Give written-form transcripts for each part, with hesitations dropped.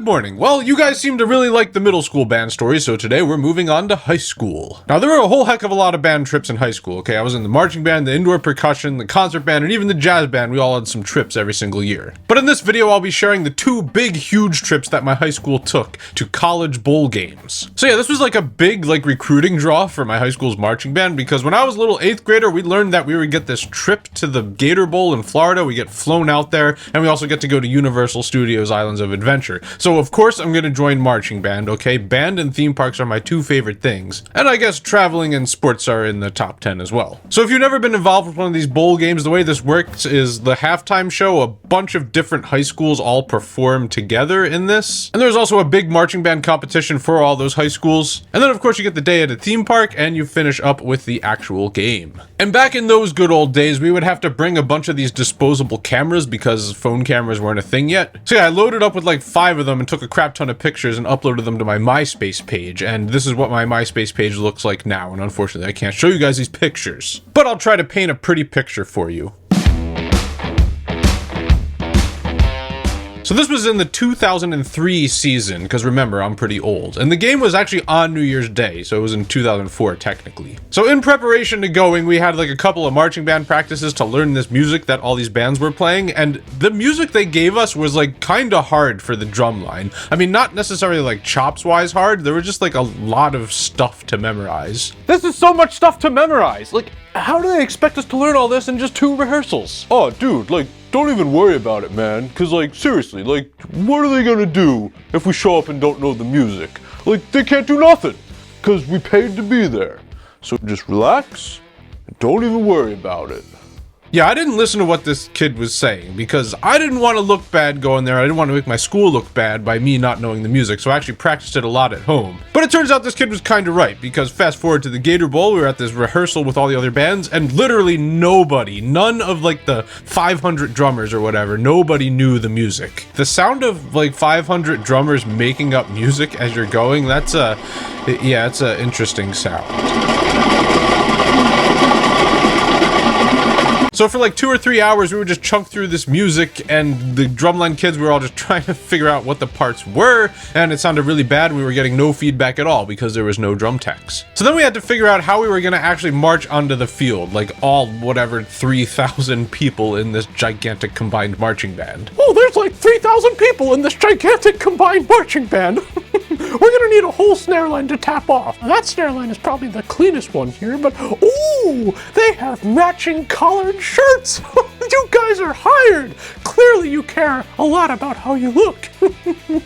morning. Well, you guys seem to really like the middle school band story, so today we're moving on to high school. Now, there were a whole heck of a lot of band trips in high school, okay? I was in the marching band, the indoor percussion, the concert band, and even the jazz band. We all had some trips every single year. But in this video, I'll be sharing the two big, huge trips that my high school took to college bowl games. So yeah, this was like a big, recruiting draw for my high school's marching band, because when I was a little 8th grader, we learned that we would get this trip to the Gator Bowl in Florida. We get flown out there, and we also get to go to Universal Studios Islands of Adventure. So of course I'm gonna join marching band, okay? Band and theme parks are my two favorite things. And I guess traveling and sports are in the top 10 as well. So if you've never been involved with one of these bowl games, the way this works is the halftime show, a bunch of different high schools all perform together in this. And there's also a big marching band competition for all those high schools. And then of course you get the day at a theme park and you finish up with the actual game. And back in those good old days, we would have to bring a bunch of these disposable cameras because phone cameras weren't a thing yet. So yeah, I loaded up with like 5 of them and took a crap ton of pictures and uploaded them to my MySpace page. And this is what my MySpace page looks like now. And unfortunately, I can't show you guys these pictures, but I'll try to paint a pretty picture for you. So this was in the 2003 season, because remember, I'm pretty old. And the game was actually on New Year's Day, so it was in 2004, technically. So in preparation to going, we had like a couple of marching band practices to learn this music that all these bands were playing, and the music they gave us was like kinda hard for the drum line. I mean, not necessarily like chops-wise hard, there was just like a lot of stuff to memorize. This is so much stuff to memorize! Like, how do they expect us to learn all this in just 2 rehearsals? Oh, dude, don't even worry about it, man. Cause seriously, what are they gonna do if we show up and don't know the music? They can't do nothing, cause we paid to be there. So just relax, and don't even worry about it. Yeah, I didn't listen to what this kid was saying because I didn't want to look bad going there. I didn't want to make my school look bad by me not knowing the music, so I actually practiced it a lot at home. But it turns out this kid was kind of right, because fast forward to the Gator Bowl, we were at this rehearsal with all the other bands, and literally nobody, none of the 500 drummers or whatever, nobody knew the music. The sound of 500 drummers making up music as you're going, it's an interesting sound. So for 2 or 3 hours, we would just chunk through this music, and the drumline kids were all just trying to figure out what the parts were, and it sounded really bad. We were getting no feedback at all because there was no drum techs. So then we had to figure out how we were gonna actually march onto the field, all 3,000 people in this gigantic combined marching band. Oh, there's 3,000 people in this gigantic combined marching band. We're gonna need a whole snare line to tap off. Now, that snare line is probably the cleanest one here, but ooh, they have matching collared shirts. You guys are hired. Clearly you care a lot about how you look.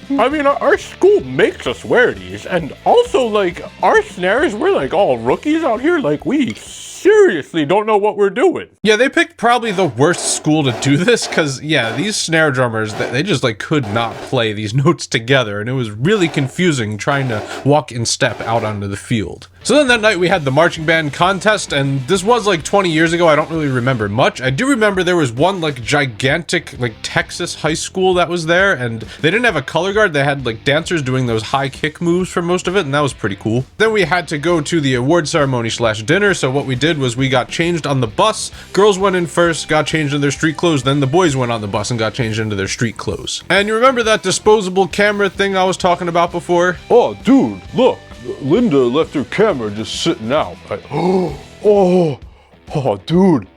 I mean, our school makes us wear these, and also our snares, we're all rookies out here, we seriously don't know what we're doing. Yeah, they picked probably the worst school to do this, because yeah, these snare drummers, they just could not play these notes together, and it was really confusing trying to walk in step out onto the field. So then that night we had the marching band contest, and this was 20 years ago. I don't really remember much. I do remember there was one gigantic Texas high school that was there, and they didn't have a color guard. They had dancers doing those high kick moves for most of it, and that was pretty cool. Then we had to go to the award ceremony / dinner, so what we did was we got changed on the bus. Girls went in first, got changed in their street clothes, then the boys went on the bus and got changed into their street clothes. And you remember that disposable camera thing I was talking about before? Oh, dude, look. Linda left her camera just sitting out. Oh, dude.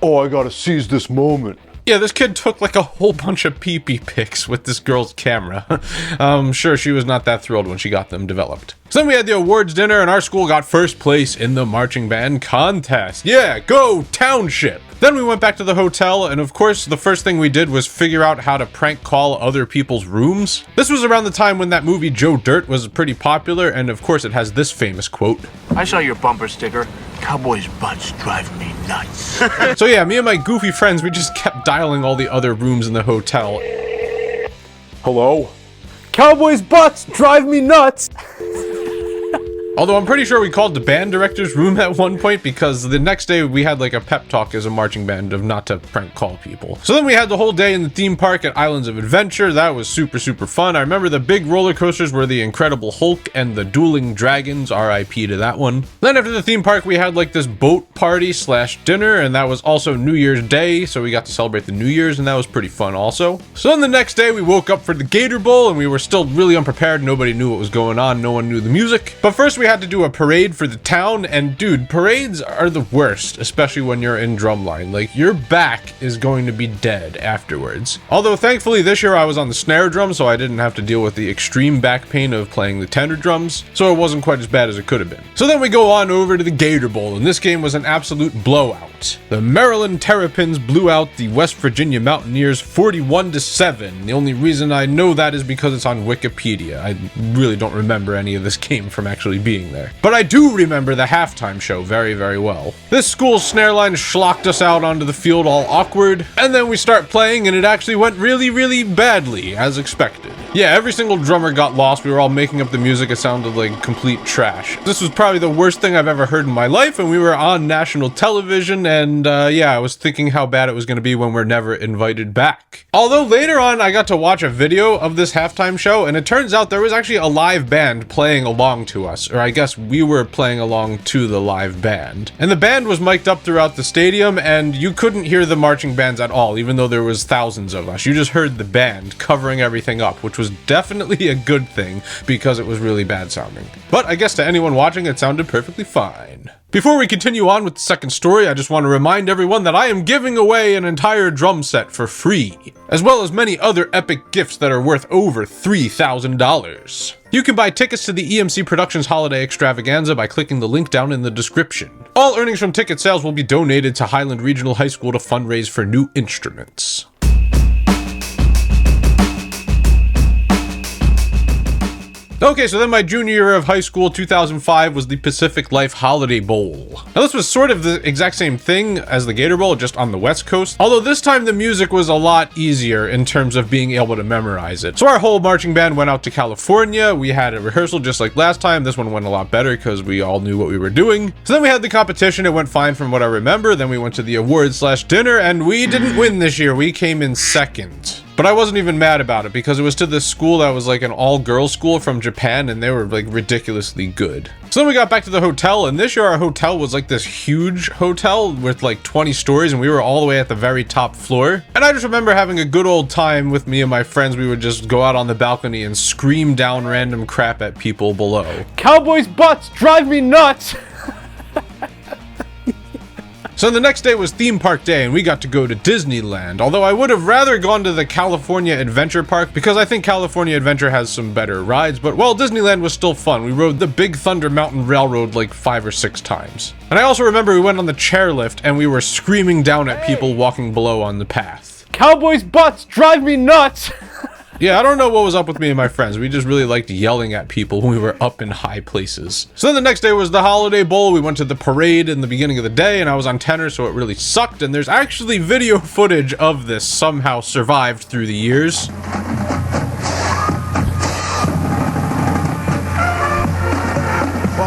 Oh, I gotta seize this moment. Yeah, this kid took a whole bunch of pee-pee pics with this girl's camera. I'm sure she was not that thrilled when she got them developed. So then we had the awards dinner, and our school got first place in the marching band contest. Yeah, go Township! Then we went back to the hotel, and of course, the first thing we did was figure out how to prank call other people's rooms. This was around the time when that movie Joe Dirt was pretty popular, and of course it has this famous quote. I saw your bumper sticker. Cowboys' butts drive me nuts. So yeah, me and my goofy friends, we just kept dialing all the other rooms in the hotel. Hello? Cowboys' butts drive me nuts. Although I'm pretty sure we called the band director's room at one point because the next day we had like a pep talk as a marching band of not to prank call people. So then we had the whole day in the theme park at Islands of Adventure. That was super fun. I remember the big roller coasters were the Incredible Hulk and the Dueling Dragons, RIP to that one. Then after the theme park we had like this boat party / dinner, and that was also New Year's Day, so we got to celebrate the New Year's, and that was pretty fun also. So then the next day we woke up for the Gator Bowl and we were still really unprepared. Nobody knew what was going on. No one knew the music. But first we had to do a parade for the town, and dude, parades are the worst, especially when you're in drumline. Like, your back is going to be dead afterwards. Although thankfully this year I was on the snare drum, so I didn't have to deal with the extreme back pain of playing the tenor drums, so it wasn't quite as bad as it could have been. So then we go on over to the Gator Bowl, and this game was an absolute blowout. The Maryland Terrapins blew out the West Virginia Mountaineers 41-7. The only reason I know that is because it's on Wikipedia. I really don't remember any of this game from actually being there. But I do remember the halftime show very well. This school's snare line schlocked us out onto the field all awkward, and then we start playing and it actually went really badly, as expected. Yeah, every single drummer got lost. We were all making up the music. It sounded like complete trash. This was probably the worst thing I've ever heard in my life, and we were on national television, and yeah, I was thinking how bad it was going to be when we're never invited back. Although later on, I got to watch a video of this halftime show, and it turns out there was actually a live band playing along to us, or I guess we were playing along to the live band. And the band was mic'd up throughout the stadium, and you couldn't hear the marching bands at all, even though there was thousands of us. You just heard the band covering everything up, which was definitely a good thing because it was really bad sounding. But I guess to anyone watching, it sounded perfectly fine. Before we continue on with the second story, I just want to remind everyone that I am giving away an entire drum set for free, as well as many other epic gifts that are worth over $3,000. You can buy tickets to the EMCProductions Holiday Extravaganza by clicking the link down in the description. All earnings from ticket sales will be donated to Highland Regional High School to fundraise for new instruments. Okay, so then my junior year of high school, 2005, was the Pacific Life Holiday Bowl. Now this was sort of the exact same thing as the Gator Bowl, just on the West Coast, although this time the music was a lot easier in terms of being able to memorize it. So our whole marching band went out to California. We had a rehearsal just like last time. This one went a lot better because we all knew what we were doing. So then we had the competition. It went fine from what I remember. Then we went to the awards / dinner, and we didn't win this year. We came in second. But I wasn't even mad about it because it was to this school that was like an all-girls school from Japan, and they were like ridiculously good. So then we got back to the hotel, and this year our hotel was like this huge hotel with like 20 stories, and we were all the way at the very top floor. And I just remember having a good old time with me and my friends. We would just go out on the balcony and scream down random crap at people below. Cowboys' butts drive me nuts! So the next day was theme park day, and we got to go to Disneyland, although I would have rather gone to the California Adventure Park because I think California Adventure has some better rides, but well, Disneyland was still fun. We rode the Big Thunder Mountain Railroad like 5 or 6 times. And I also remember we went on the chairlift and we were screaming down at people walking below on the path. Cowboys' butts drive me nuts! Yeah, I don't know what was up with me and my friends. We just really liked yelling at people when we were up in high places. So then the next day was the Holiday Bowl. We went to the parade in the beginning of the day, and I was on tenor, so it really sucked. And there's actually video footage of this somehow survived through the years. Well,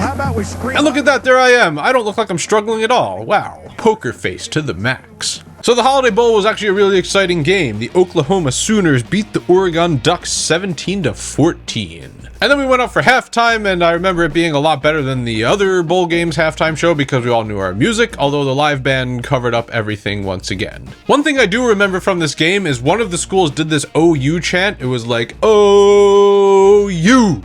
how about we scream? And look at that, there I am. I don't look like I'm struggling at all. Wow. Poker face to the max. So the Holiday Bowl was actually a really exciting game. The Oklahoma Sooners beat the Oregon Ducks 17-14. And then we went out for halftime, and I remember it being a lot better than the other bowl games halftime show because we all knew our music, although the live band covered up everything once again. One thing I do remember from this game is one of the schools did this OU chant. It was like, OU!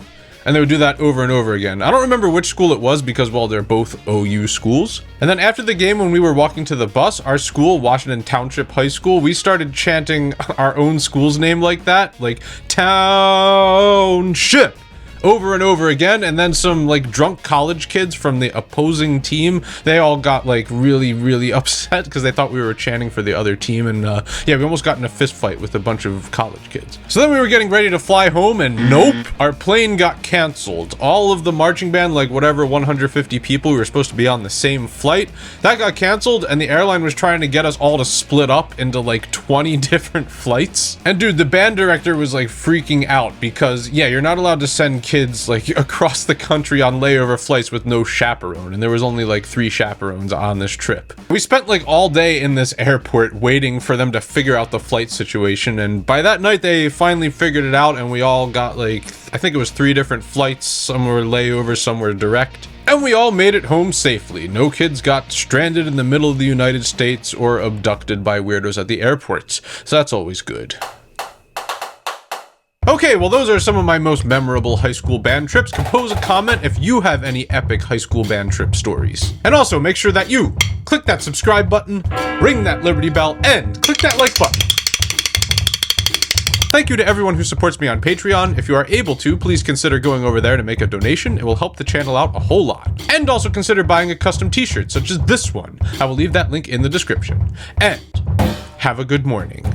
And they would do that over and over again. I don't remember which school it was because, well, they're both OU schools. And then after the game, when we were walking to the bus, our school, Washington Township High School, we started chanting our own school's name like that, like Township, over and over again. And then some like drunk college kids from the opposing team, they all got like really upset because they thought we were chanting for the other team. And yeah, we almost got in a fist fight with a bunch of college kids. So then we were getting ready to fly home, and nope, our plane got canceled. All of the marching band, like whatever 150 people, we were supposed to be on the same flight, that got canceled, and the airline was trying to get us all to split up into like 20 different flights. And dude, the band director was like freaking out because yeah, you're not allowed to send kids kids like across the country on layover flights with no chaperone, and there was only like 3 chaperones on this trip. We spent like all day in this airport waiting for them to figure out the flight situation, and by that night they finally figured it out, and we all got like, I think it was 3 different flights. Some were layover, some were direct. And we all made it home safely. No kids got stranded in the middle of the United States or abducted by weirdos at the airports. So that's always good. Okay, well those are some of my most memorable high school band trips. Compose a comment if you have any epic high school band trip stories. And also make sure that you click that subscribe button, ring that Liberty Bell, and click that like button. Thank you to everyone who supports me on Patreon. If you are able to, please consider going over there to make a donation. It will help the channel out a whole lot. And also consider buying a custom t-shirt such as this one. I will leave that link in the description. And have a good morning.